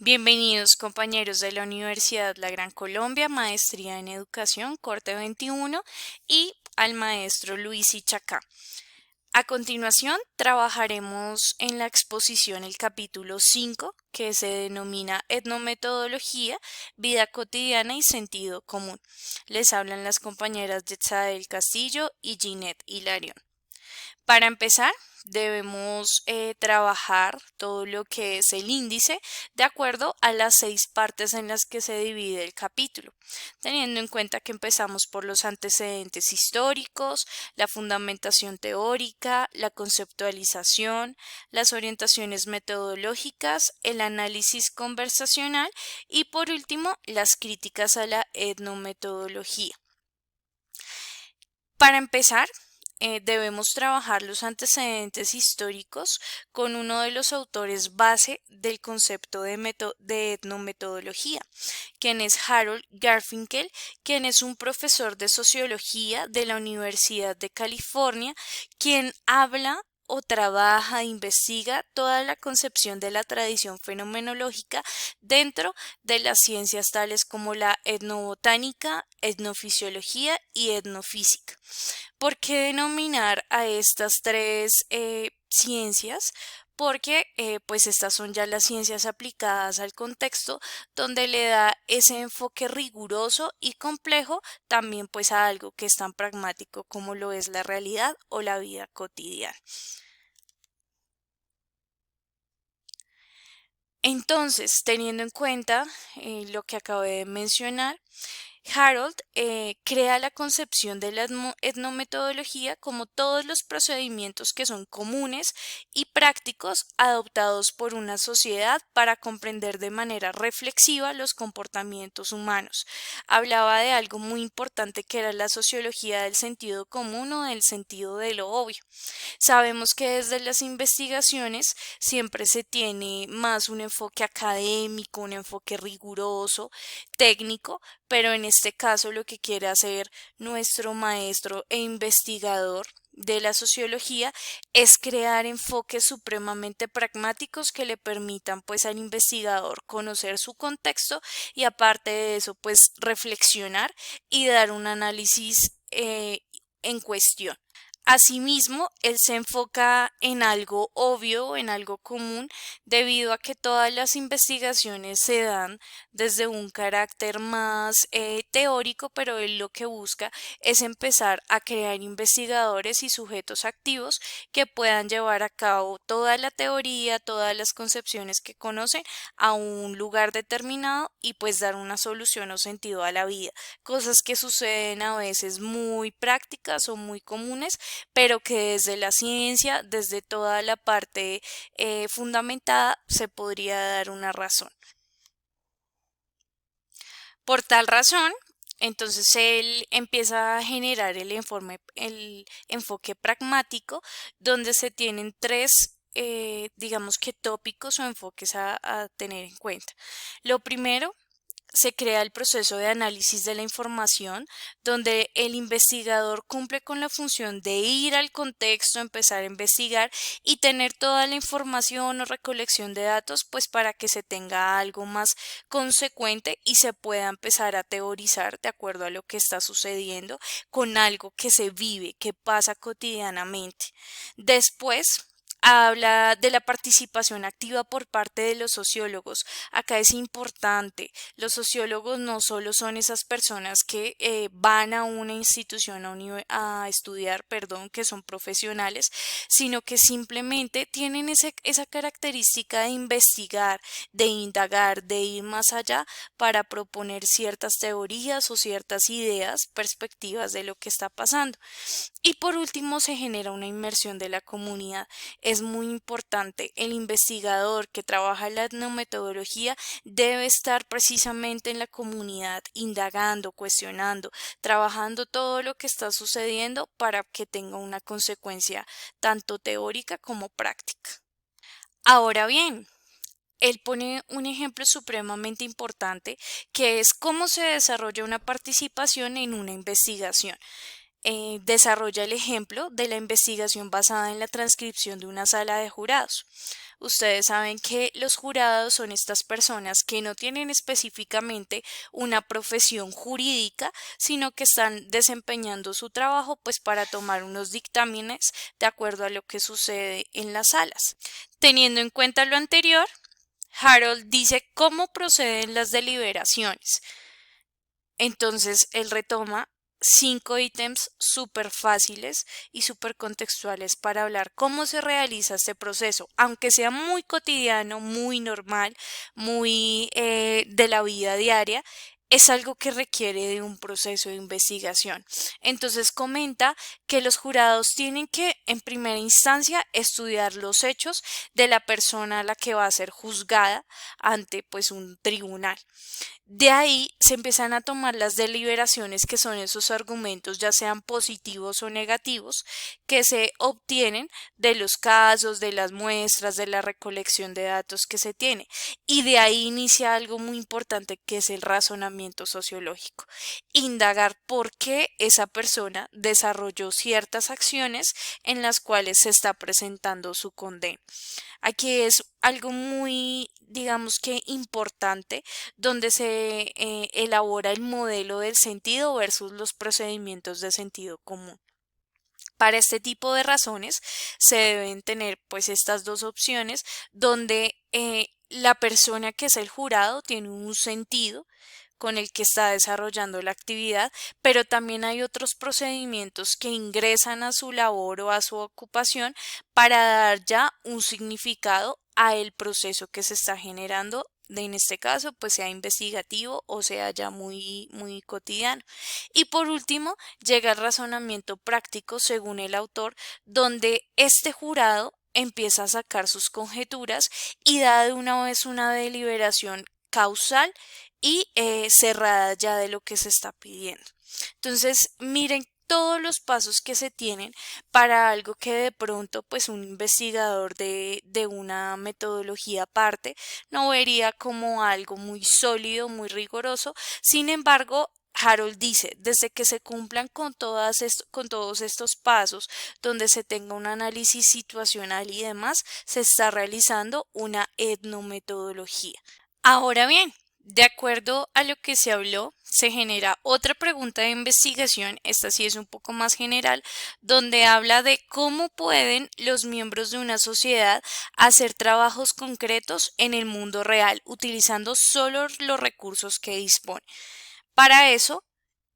Bienvenidos compañeros de la Universidad La Gran Colombia, Maestría en Educación, Corte 21 y al maestro Luis Ichacá. A continuación, trabajaremos en la exposición el capítulo 5, que se denomina Etnometodología, Vida Cotidiana y Sentido Común. Les hablan las compañeras Yetzael Castillo y Ginette Hilarión. Para empezar, debemos trabajar todo lo que es el índice de acuerdo a las 6 partes en las que se divide el capítulo, teniendo en cuenta que empezamos por los antecedentes históricos, la fundamentación teórica, la conceptualización, las orientaciones metodológicas, el análisis conversacional y por último las críticas a la etnometodología. Para empezar, debemos trabajar los antecedentes históricos con uno de los autores base del concepto de etnometodología, quien es Harold Garfinkel, quien es un profesor de sociología de la Universidad de California, quien habla o trabaja e investiga toda la concepción de la tradición fenomenológica dentro de las ciencias tales como la etnobotánica, etnofisiología y etnofísica. ¿Por qué denominar a estas tres ciencias? Porque pues estas son ya las ciencias aplicadas al contexto donde le da ese enfoque riguroso y complejo también pues a algo que es tan pragmático como lo es la realidad o la vida cotidiana. Entonces, teniendo en cuenta lo que acabo de mencionar, Harold crea la concepción de la etnometodología como todos los procedimientos que son comunes y prácticos adoptados por una sociedad para comprender de manera reflexiva los comportamientos humanos. Hablaba de algo muy importante que era la sociología del sentido común o del sentido de lo obvio. Sabemos que desde las investigaciones siempre se tiene más un enfoque académico, un enfoque riguroso, técnico, pero en este caso lo que quiere hacer nuestro maestro e investigador de la sociología es crear enfoques supremamente pragmáticos que le permitan pues al investigador conocer su contexto y aparte de eso pues reflexionar y dar un análisis en cuestión. Asimismo, él se enfoca en algo obvio, en algo común, debido a que todas las investigaciones se dan desde un carácter más teórico, pero él lo que busca es empezar a crear investigadores y sujetos activos que puedan llevar a cabo toda la teoría, todas las concepciones que conocen a un lugar determinado y pues dar una solución o sentido a la vida. Cosas que suceden a veces muy prácticas o muy comunes pero que desde la ciencia, desde toda la parte fundamentada, se podría dar una razón. Por tal razón, entonces él empieza a generar el enfoque pragmático, donde se tienen tres, digamos que tópicos o enfoques a tener en cuenta. Lo primero se crea el proceso de análisis de la información, donde el investigador cumple con la función de ir al contexto, empezar a investigar y tener toda la información o recolección de datos, pues para que se tenga algo más consecuente y se pueda empezar a teorizar de acuerdo a lo que está sucediendo con algo que se vive, que pasa cotidianamente. Después, habla de la participación activa por parte de los sociólogos. Acá es importante. Los sociólogos no solo son esas personas que van a una institución a estudiar, perdón, que son profesionales, sino que simplemente tienen esa característica de investigar, de indagar, de ir más allá para proponer ciertas teorías o ciertas ideas, perspectivas de lo que está pasando. Y por último, se genera una inmersión de la comunidad. Es muy importante. El investigador que trabaja la etnometodología debe estar precisamente en la comunidad, indagando, cuestionando, trabajando todo lo que está sucediendo para que tenga una consecuencia tanto teórica como práctica. Ahora bien, él pone un ejemplo supremamente importante que es cómo se desarrolla una participación en una investigación. desarrolla el ejemplo de la investigación basada en la transcripción de una sala de jurados. Ustedes saben que los jurados son estas personas que no tienen específicamente una profesión jurídica, sino que están desempeñando su trabajo pues para tomar unos dictámenes de acuerdo a lo que sucede en las salas. Teniendo en cuenta lo anterior, Harold dice cómo proceden las deliberaciones. Entonces él retoma 5 ítems súper fáciles y súper contextuales para hablar cómo se realiza este proceso, aunque sea muy cotidiano, muy normal, muy de la vida diaria. Es algo que requiere de un proceso de investigación. Entonces comenta que los jurados tienen que, en primera instancia, estudiar los hechos de la persona a la que va a ser juzgada ante pues un tribunal. De ahí se empiezan a tomar las deliberaciones, que son esos argumentos, ya sean positivos o negativos, que se obtienen de los casos, de las muestras, de la recolección de datos que se tiene. Y de ahí inicia algo muy importante, que es el razonamiento sociológico. Indagar por qué esa persona desarrolló ciertas acciones en las cuales se está presentando su condena. Aquí es algo muy, digamos que importante, donde se elabora el modelo del sentido versus los procedimientos de sentido común. Para este tipo de razones se deben tener pues estas dos opciones, donde la persona que es el jurado tiene un sentido con el que está desarrollando la actividad, pero también hay otros procedimientos que ingresan a su labor o a su ocupación para dar ya un significado a el proceso que se está generando, en este caso pues sea investigativo o sea ya muy cotidiano. Y por último llega el razonamiento práctico según el autor, donde este jurado empieza a sacar sus conjeturas y da de una vez una deliberación causal y cerrada ya de lo que se está pidiendo. Entonces, miren todos los pasos que se tienen para algo que de pronto pues un investigador de una metodología aparte no vería como algo muy sólido, muy riguroso. Sin embargo, Harold dice, desde que se cumplan con todos estos pasos, donde se tenga un análisis situacional y demás, se está realizando una etnometodología. Ahora bien, de acuerdo a lo que se habló, se genera otra pregunta de investigación, esta sí es un poco más general, donde habla de cómo pueden los miembros de una sociedad hacer trabajos concretos en el mundo real, utilizando solo los recursos que dispone. Para eso,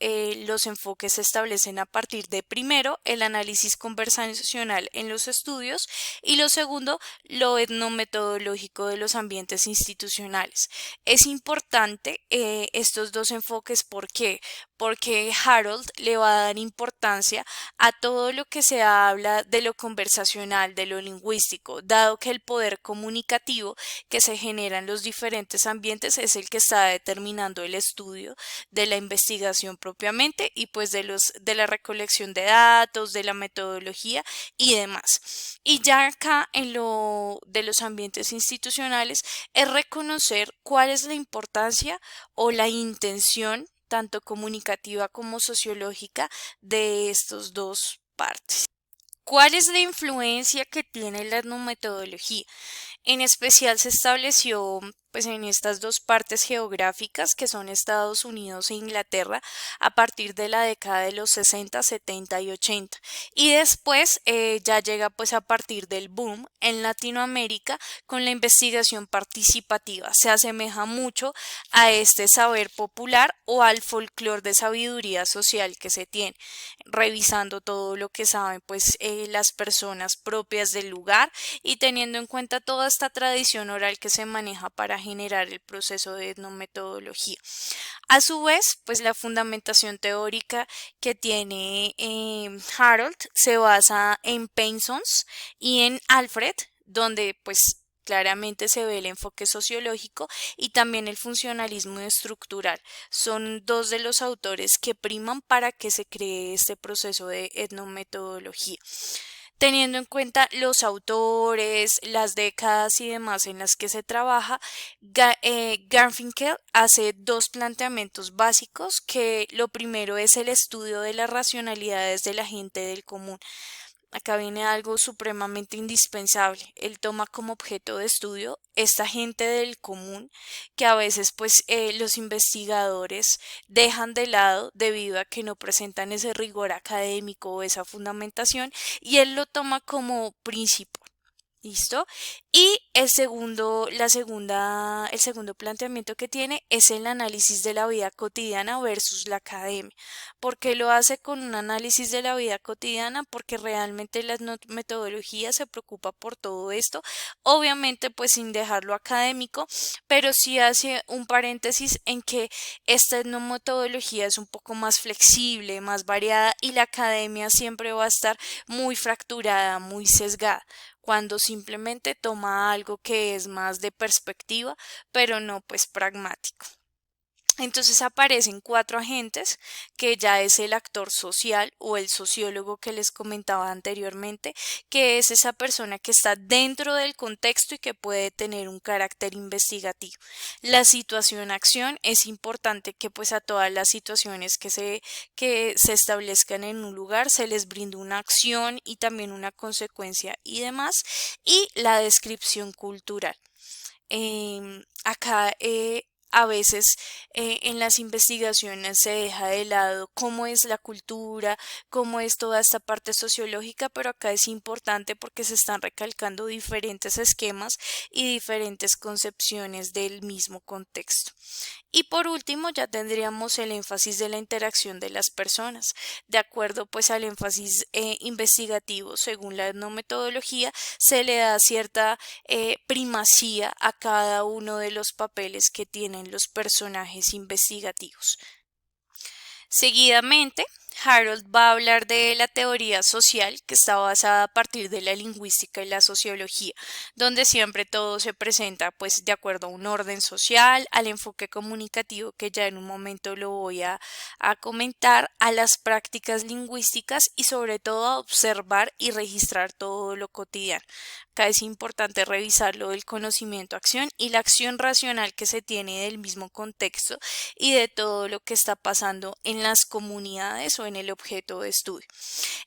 los enfoques se establecen a partir de, primero, el análisis conversacional en los estudios y lo segundo, lo etnometodológico de los ambientes institucionales. Es importante estos dos enfoques, ¿por qué? Porque Harold le va a dar importancia a todo lo que se habla de lo conversacional, de lo lingüístico, dado que el poder comunicativo que se genera en los diferentes ambientes es el que está determinando el estudio de la investigación propiamente y pues de la recolección de datos, de la metodología y demás. Y ya acá en lo de los ambientes institucionales es reconocer cuál es la importancia o la intención tanto comunicativa como sociológica de estos dos partes. ¿Cuál es la influencia que tiene la etnometodología? En especial se estableció pues en estas dos partes geográficas que son Estados Unidos e Inglaterra a partir de la década de los 60, 70 y 80 y después ya llega pues a partir del boom en Latinoamérica con la investigación participativa. Se asemeja mucho a este saber popular o al folclore de sabiduría social que se tiene, revisando todo lo que saben pues las personas propias del lugar y teniendo en cuenta toda esta tradición oral que se maneja para generar el proceso de etnometodología. A su vez, pues la fundamentación teórica que tiene Harold se basa en Parsons y en Alfred, donde pues claramente se ve el enfoque sociológico y también el funcionalismo estructural. Son dos de los autores que priman para que se cree este proceso de etnometodología. Teniendo en cuenta los autores, las décadas y demás en las que se trabaja, Garfinkel hace dos planteamientos básicos, que lo primero es el estudio de las racionalidades de la gente del común. Acá viene algo supremamente indispensable. Él toma como objeto de estudio esta gente del común que a veces pues los investigadores dejan de lado debido a que no presentan ese rigor académico o esa fundamentación, y él lo toma como principio. ¿Listo? Y el segundo planteamiento que tiene es el análisis de la vida cotidiana versus la academia. ¿Por qué lo hace con un análisis de la vida cotidiana? Porque realmente la metodología se preocupa por todo esto, obviamente pues sin dejarlo académico, pero sí hace un paréntesis en que esta metodología es un poco más flexible, más variada, y la academia siempre va a estar muy fracturada, muy sesgada, cuando simplemente toma algo que es más de perspectiva, pero no pues pragmático. Entonces aparecen cuatro agentes, que ya es el actor social o el sociólogo que les comentaba anteriormente, que es esa persona que está dentro del contexto y que puede tener un carácter investigativo. La situación-acción es importante, que pues a todas las situaciones que se establezcan en un lugar se les brinde una acción y también una consecuencia y demás. Y la descripción cultural. Acá a veces en las investigaciones se deja de lado cómo es la cultura, cómo es toda esta parte sociológica, pero acá es importante porque se están recalcando diferentes esquemas y diferentes concepciones del mismo contexto. Y por último, ya tendríamos el énfasis de la interacción de las personas. De acuerdo pues al énfasis investigativo, según la etnometodología, se le da cierta primacía a cada uno de los papeles que tienen los personajes investigativos. Seguidamente, Harold va a hablar de la teoría social, que está basada a partir de la lingüística y la sociología, donde siempre todo se presenta pues de acuerdo a un orden social, al enfoque comunicativo, que ya en un momento lo voy a comentar, a las prácticas lingüísticas y sobre todo a observar y registrar todo lo cotidiano. Acá es importante revisar lo del conocimiento-acción y la acción racional que se tiene del mismo contexto y de todo lo que está pasando en las comunidades o en el objeto de estudio.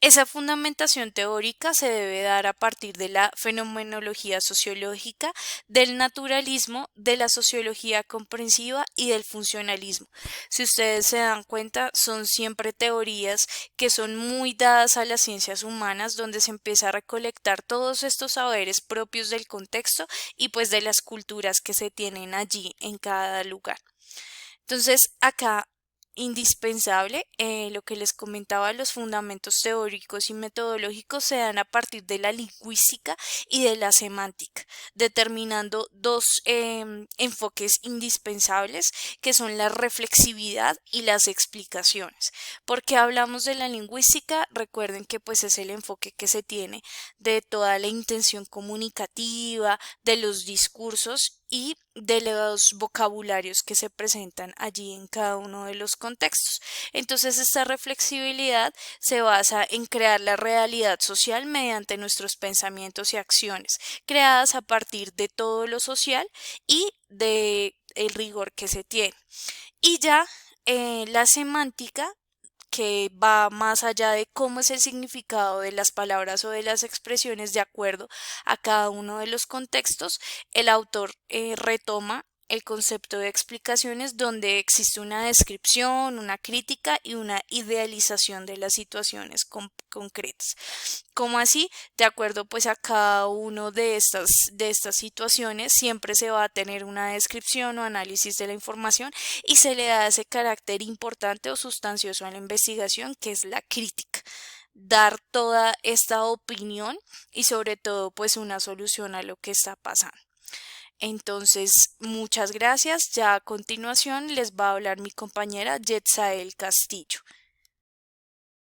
Esa fundamentación teórica se debe dar a partir de la fenomenología sociológica, del naturalismo, de la sociología comprensiva y del funcionalismo. Si ustedes se dan cuenta, son siempre teorías que son muy dadas a las ciencias humanas, donde se empieza a recolectar todos estos saberes propios del contexto y pues de las culturas que se tienen allí en cada lugar. Entonces, acá indispensable, lo que les comentaba, los fundamentos teóricos y metodológicos se dan a partir de la lingüística y de la semántica, determinando dos enfoques indispensables, que son la reflexividad y las explicaciones. ¿Por qué hablamos de la lingüística? Recuerden que pues es el enfoque que se tiene de toda la intención comunicativa, de los discursos y de los vocabularios que se presentan allí en cada uno de los contextos. Entonces, esta reflexibilidad se basa en crear la realidad social mediante nuestros pensamientos y acciones, creadas a partir de todo lo social y de el rigor que se tiene. Y ya la semántica, que va más allá de cómo es el significado de las palabras o de las expresiones de acuerdo a cada uno de los contextos, el autor retoma el concepto de explicaciones, donde existe una descripción, una crítica y una idealización de las situaciones concretas. ¿Cómo así? De acuerdo pues a cada uno de estas situaciones, siempre se va a tener una descripción o análisis de la información, y se le da ese carácter importante o sustancioso a la investigación, que es la crítica, dar toda esta opinión y sobre todo pues una solución a lo que está pasando. Entonces, muchas gracias. Ya a continuación les va a hablar mi compañera Yetzael Castillo.